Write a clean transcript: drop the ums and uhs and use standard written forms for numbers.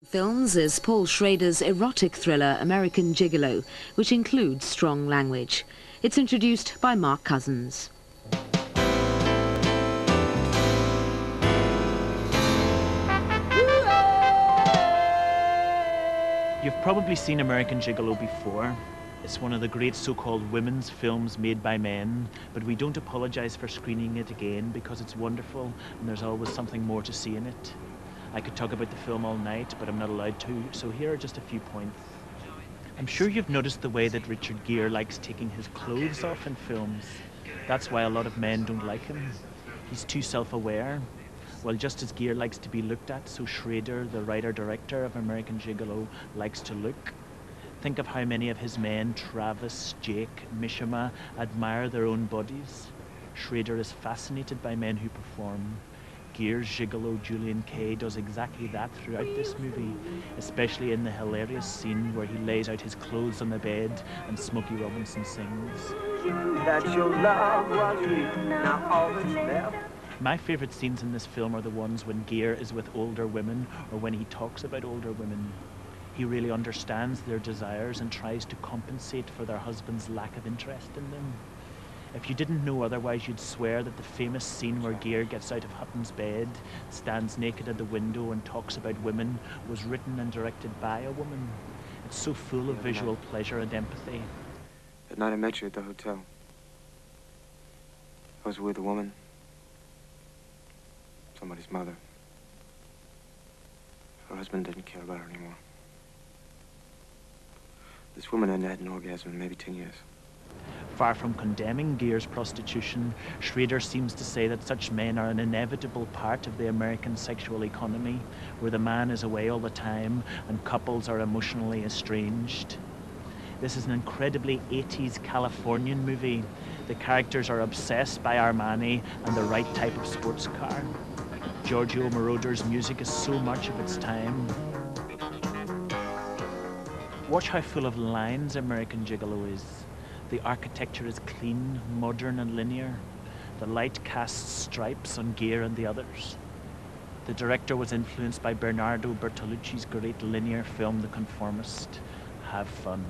Films is Paul Schrader's erotic thriller American Gigolo, which includes strong language. It's introduced by Mark Cousins. You've probably seen American Gigolo before. It's one of the great so-called women's films made by men, but we don't apologise for screening it again because it's wonderful and there's always something more to see in it. I could talk about the film all night, but I'm not allowed to, so here are just a few points. I'm sure you've noticed the way that Richard Gere likes taking his clothes off in films. That's why a lot of men don't like him. He's too self-aware. Well, just as Gere likes to be looked at, so Schrader, the writer-director of American Gigolo, likes to look. Think of how many of his men, Travis, Jake, Mishima, admire their own bodies. Schrader is fascinated by men who perform. Gere's gigolo Julian Kay does exactly that throughout this movie, especially in the hilarious scene where he lays out his clothes on the bed and Smokey Robinson sings. That your love was weak, now all that's left. My favourite scenes in this film are the ones when Gere is with older women or when he talks about older women. He really understands their desires and tries to compensate for their husband's lack of interest in them. If you didn't know otherwise, you'd swear that the famous scene where Gere gets out of Hutton's bed, stands naked at the window and talks about women was written and directed by a woman. It's so full of visual pleasure and empathy. That night I met you at the hotel. I was with a woman. Somebody's mother. Her husband didn't care about her anymore. This woman hadn't had an orgasm in maybe 10 years. Far from condemning Gere's prostitution, Schrader seems to say that such men are an inevitable part of the American sexual economy, where the man is away all the time and couples are emotionally estranged. This is an incredibly 80s Californian movie. The characters are obsessed by Armani and the right type of sports car. Giorgio Moroder's music is so much of its time. Watch how full of lines American Gigolo is. The architecture is clean, modern and linear. The light casts stripes on Gere and the others. The director was influenced by Bernardo Bertolucci's great linear film The Conformist. Have fun.